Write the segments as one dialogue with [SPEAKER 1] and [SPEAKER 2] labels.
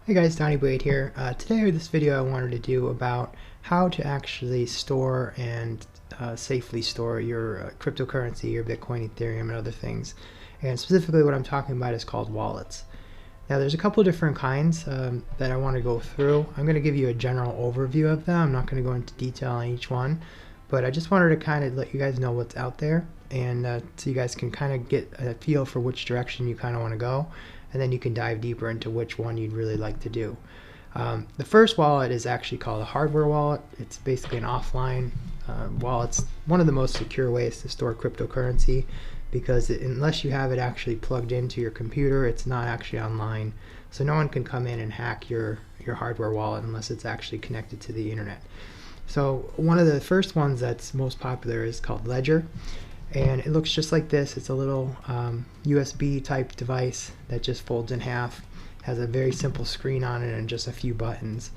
[SPEAKER 1] Hey guys, Donnie Blade here. Today in this video I wanted to do about how to actually store and safely store your cryptocurrency, your Bitcoin, Ethereum, and other things. And specifically what I'm talking about is called wallets. Now there's a couple of different kinds that I want to go through. I'm going to give you a general overview of them. I'm not going to go into detail on each one, but I just wanted to kind of let you guys know what's out there, and so you guys can kind of get a feel for which direction you kind of want to go, and then you can dive deeper into which one you'd really like to do. The first wallet is actually called a hardware wallet. It's basically an offline wallet. It's one of the most secure ways to store cryptocurrency because unless you have it actually plugged into your computer, it's not actually online. So no one can come in and hack your hardware wallet unless it's actually connected to the internet. So one of the first ones that's most popular is called Ledger, and it looks just like this. It's a little USB type device that just folds in half, has a very simple screen on it and just a few buttons.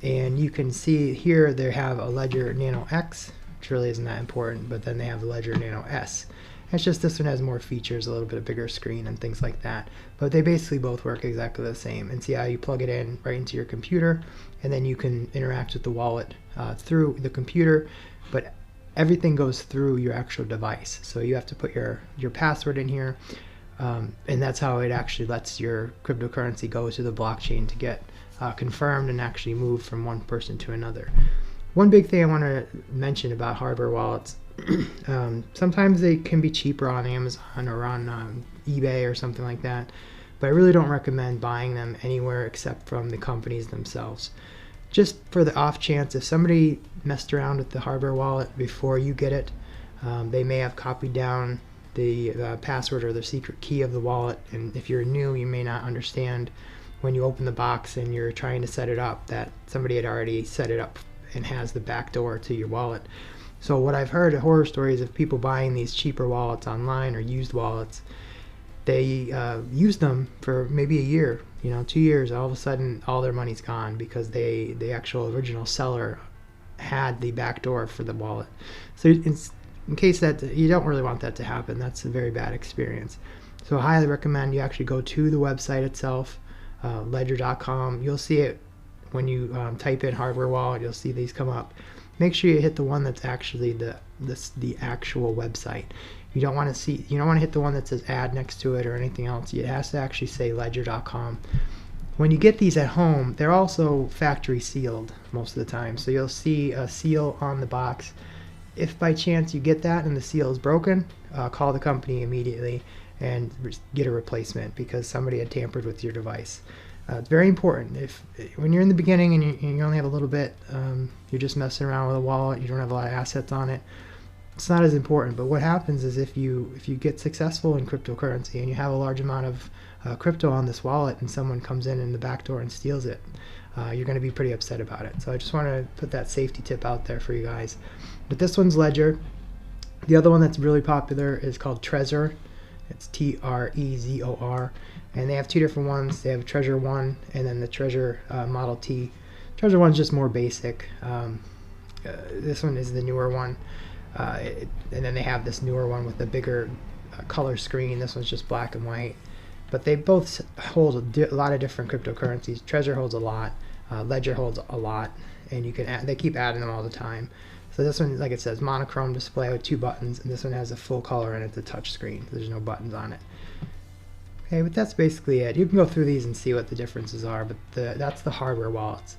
[SPEAKER 1] And you can see here they have a Ledger Nano X, which really isn't that important, but then they have the Ledger Nano S. It's just this one has more features, a little bit of bigger screen and things like that. But they basically both work exactly the same. And see how you plug it in right into your computer, and then you can interact with the wallet through the computer, but everything goes through your actual device. So you have to put your password in here, and that's how it actually lets your cryptocurrency go to the blockchain to get confirmed and actually move from one person to another. One big thing I want to mention about hardware wallets, sometimes they can be cheaper on Amazon or on eBay or something like that, but I really don't recommend buying them anywhere except from the companies themselves. Just for the off chance, if somebody messed around with the hardware wallet before you get it, they may have copied down the password or the secret key of the wallet, and if you're new, you may not understand when you open the box and you're trying to set it up that somebody had already set it up and has the back door to your wallet. So what I've heard horror stories of people buying these cheaper wallets online or used wallets. They use them for maybe a year, 2 years. All of a sudden, all their money's gone because the actual original seller had the back door for the wallet. So in case that you don't really want that to happen, that's a very bad experience. So I highly recommend you actually go to the website itself, ledger.com. You'll see it when you type in hardware wallet. You'll see these come up. Make sure you hit the one that's actually the actual website. You don't want to hit the one that says add next to it or anything else. It has to actually say ledger.com. When you get these at home, they're also factory sealed most of the time. So you'll see a seal on the box. If by chance you get that and the seal is broken, call the company immediately and get a replacement because somebody had tampered with your device. It's very important. When you're in the beginning and you only have a little bit, you're just messing around with a wallet, you don't have a lot of assets on it, it's not as important. But what happens is if you get successful in cryptocurrency and you have a large amount of crypto on this wallet and someone comes in the back door and steals it, you're going to be pretty upset about it. So I just want to put that safety tip out there for you guys. But this one's Ledger. The other one that's really popular is called Trezor. It's Trezor, and they have two different ones. They have Trezor 1 and then the Trezor Model T. Trezor 1 is just more basic. This one is the newer one. And then they have this newer one with the bigger color screen. This one's just black and white. But they both hold a lot of different cryptocurrencies. Trezor holds a lot. Ledger holds a lot. And they keep adding them all the time. So this one, like it says, monochrome display with 2 buttons. And this one has a full color and it's a touch screen. There's no buttons on it. Okay, but that's basically it. You can go through these and see what the differences are. But that's the hardware wallets.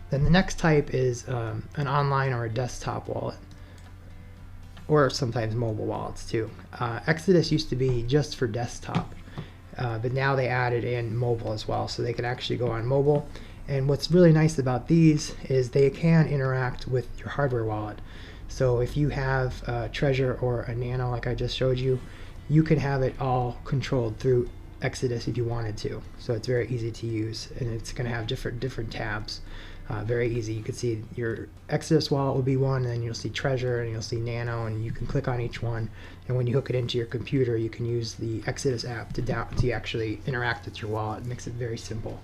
[SPEAKER 1] Then the next type is an online or a desktop wallet, or sometimes mobile wallets too. Exodus used to be just for desktop, but now they added in mobile as well, so they can actually go on mobile. And what's really nice about these is they can interact with your hardware wallet. So if you have a Trezor or a Nano like I just showed you, you can have it all controlled through Exodus if you wanted to. So it's very easy to use, and it's going to have different tabs. Very easy. You can see your Exodus wallet will be one, and then you'll see Trezor and you'll see Nano, and you can click on each one. And when you hook it into your computer, you can use the Exodus app to actually interact with your wallet. It makes it very simple.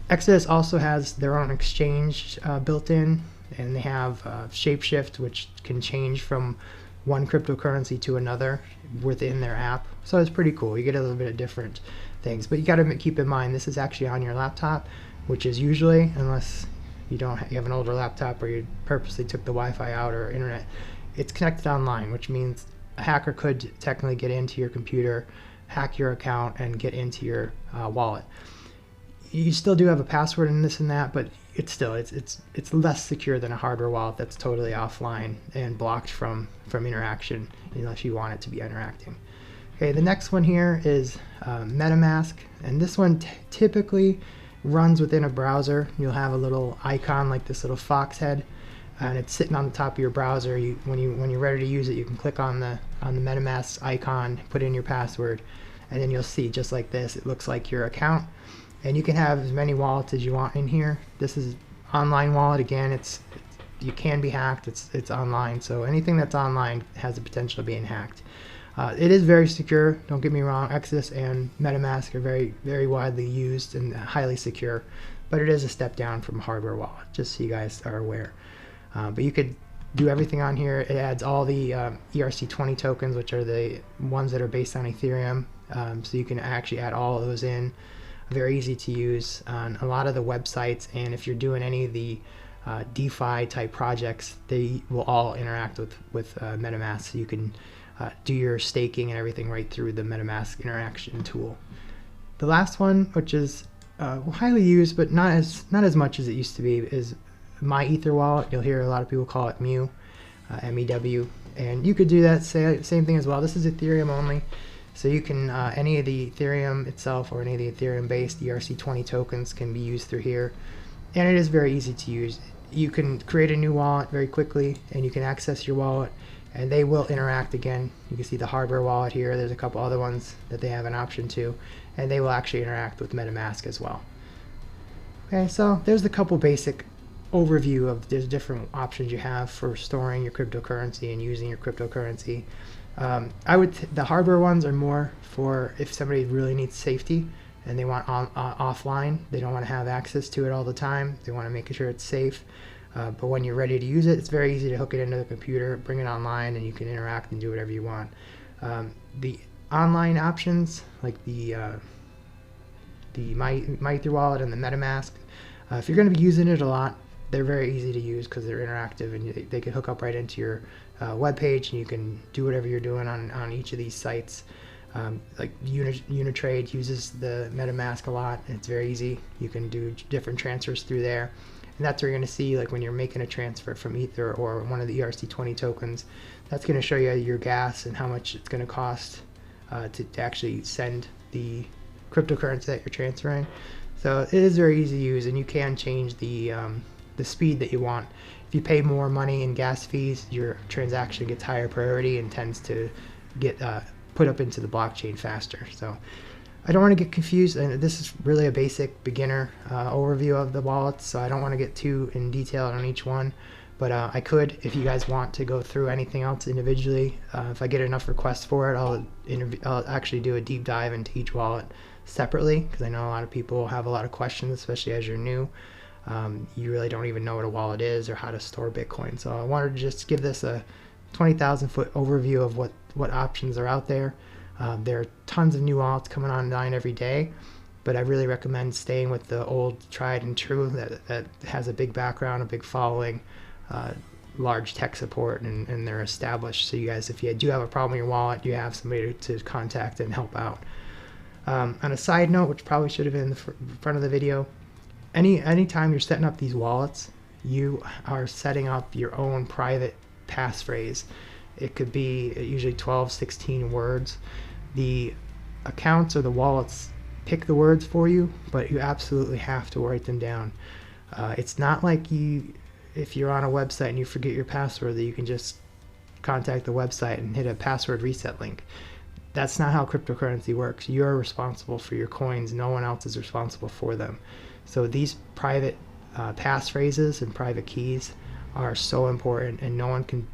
[SPEAKER 1] Exodus also has their own exchange built in, and they have Shapeshift, which can change from one cryptocurrency to another within their app. So it's pretty cool. You get a little bit of different things, but you got to keep in mind this is actually on your laptop. which is usually, unless you have an older laptop or you purposely took the Wi-Fi out or internet, it's connected online, which means a hacker could technically get into your computer, hack your account, and get into your wallet. You still do have a password and this and that, but it's less secure than a hardware wallet that's totally offline and blocked from interaction, unless you want it to be interacting. Okay, the next one here is Metamask, and this one typically runs within a browser. You'll have a little icon like this little fox head, and it's sitting on the top of your browser. When you're ready to use it, you can click on the Metamask icon, put in your password, and then you'll see just like this. It looks like your account, and you can have as many wallets as you want in here. This is online wallet. Again, you can be hacked. It's online, so anything that's online has the potential of being hacked. It is very secure, don't get me wrong. Exodus and MetaMask are very, very widely used and highly secure, but it is a step down from a hardware wallet, just so you guys are aware. But you could do everything on here. It adds all the ERC20 tokens, which are the ones that are based on Ethereum, so you can actually add all of those in. Very easy to use on a lot of the websites, and if you're doing any of the DeFi type projects, they will all interact with MetaMask, so you can do your staking and everything right through the MetaMask interaction tool. The last one, which is highly used but not as much as it used to be, is MyEtherWallet. You'll hear a lot of people call it Mew, M-E-W, and you could do that same thing as well. This is Ethereum only, so you can any of the Ethereum itself or any of the Ethereum-based ERC20 tokens can be used through here, and it is very easy to use. You can create a new wallet very quickly, and you can access your wallet, and they will interact again. You can see the hardware wallet here. There's a couple other ones that they have an option to, and they will actually interact with MetaMask as well. Okay, so there's a couple basic overview of the different options you have for storing your cryptocurrency and using your cryptocurrency. The hardware ones are more for if somebody really needs safety and they want offline. They don't want to have access to it all the time. They want to make sure it's safe. But when you're ready to use it, it's very easy to hook it into the computer, bring it online, and you can interact and do whatever you want. The online options, like the MyEtherWallet and the MetaMask, if you're going to be using it a lot, they're very easy to use because they're interactive, and they can hook up right into your web page, and you can do whatever you're doing on each of these sites. Like Unitrade uses the MetaMask a lot, and it's very easy. You can do different transfers through there. And that's where you're going to see, like when you're making a transfer from Ether or one of the ERC20 tokens, that's going to show you your gas and how much it's going to cost to actually send the cryptocurrency that you're transferring. So it is very easy to use, and you can change the speed that you want. If you pay more money in gas fees, your transaction gets higher priority and tends to get put up into the blockchain faster. So I don't want to get confused, and this is really a basic beginner overview of the wallets, so I don't want to get too in detail on each one, but I could, if you guys want to go through anything else individually. If I get enough requests for it, I'll actually do a deep dive into each wallet separately, because I know a lot of people have a lot of questions, especially as you're new. You really don't even know what a wallet is or how to store Bitcoin, so I wanted to just give this a 20,000 foot overview of what options are out there. There are tons of new wallets coming online every day, but I really recommend staying with the old tried and true that has a big background, a big following, large tech support, and they're established. So you guys, if you do have a problem with your wallet, you have somebody to contact and help out. On a side note, which probably should have been in the front of the video, anytime you're setting up these wallets, you are setting up your own private passphrase. It could be usually 12, 16 words. The accounts or the wallets pick the words for you, but you absolutely have to write them down. It's not like if you're on a website and you forget your password, that you can just contact the website and hit a password reset link. That's not how cryptocurrency works. You're responsible for your coins. No one else is responsible for them. So these private passphrases and private keys are so important, and no one can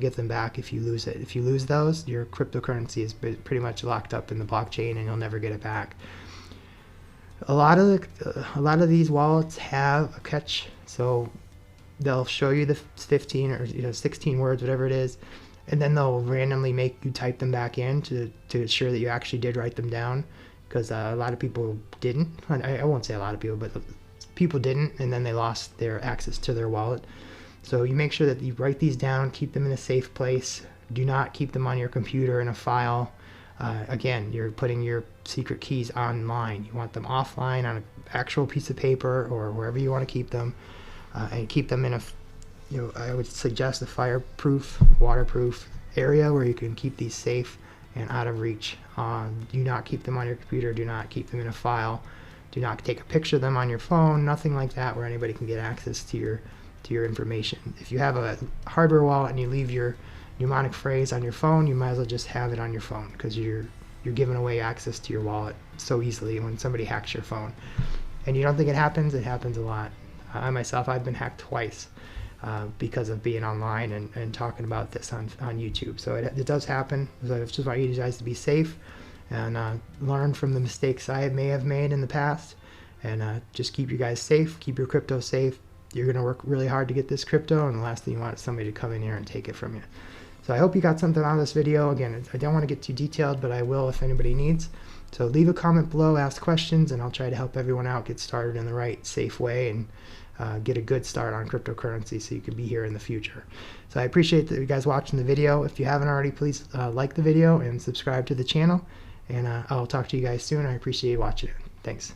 [SPEAKER 1] get them back if you lose it. If you lose those, your cryptocurrency is pretty much locked up in the blockchain, and you'll never get it back. A lot of these wallets have a catch, so they'll show you the 15 or 16 words, whatever it is, and then they'll randomly make you type them back in to ensure that you actually did write them down, because a lot of people didn't. I won't say a lot of people, but people didn't, and then they lost their access to their wallet. So you make sure that you write these down, keep them in a safe place. Do not keep them on your computer in a file. Again, you're putting your secret keys online. You want them offline on an actual piece of paper or wherever you want to keep them, and keep them in a, I would suggest a fireproof, waterproof area where you can keep these safe and out of reach. Do not keep them on your computer. Do not keep them in a file. Do not take a picture of them on your phone. Nothing like that where anybody can get access to your information. If you have a hardware wallet and you leave your mnemonic phrase on your phone, you might as well just have it on your phone, because you're giving away access to your wallet so easily when somebody hacks your phone. And you don't think it happens? It happens a lot. I myself, I've been hacked twice because of being online and talking about this on YouTube. So it does happen. So I just want you guys to be safe and learn from the mistakes I may have made in the past, and just keep you guys safe, keep your crypto safe. You're going to work really hard to get this crypto, and the last thing you want is somebody to come in here and take it from you. So I hope you got something out of this video. Again, I don't want to get too detailed, but I will if anybody needs. So leave a comment below, ask questions, and I'll try to help everyone out get started in the right, safe way, and get a good start on cryptocurrency so you can be here in the future. So I appreciate that you guys watching the video. If you haven't already, please like the video and subscribe to the channel. And I'll talk to you guys soon. I appreciate you watching it. Thanks.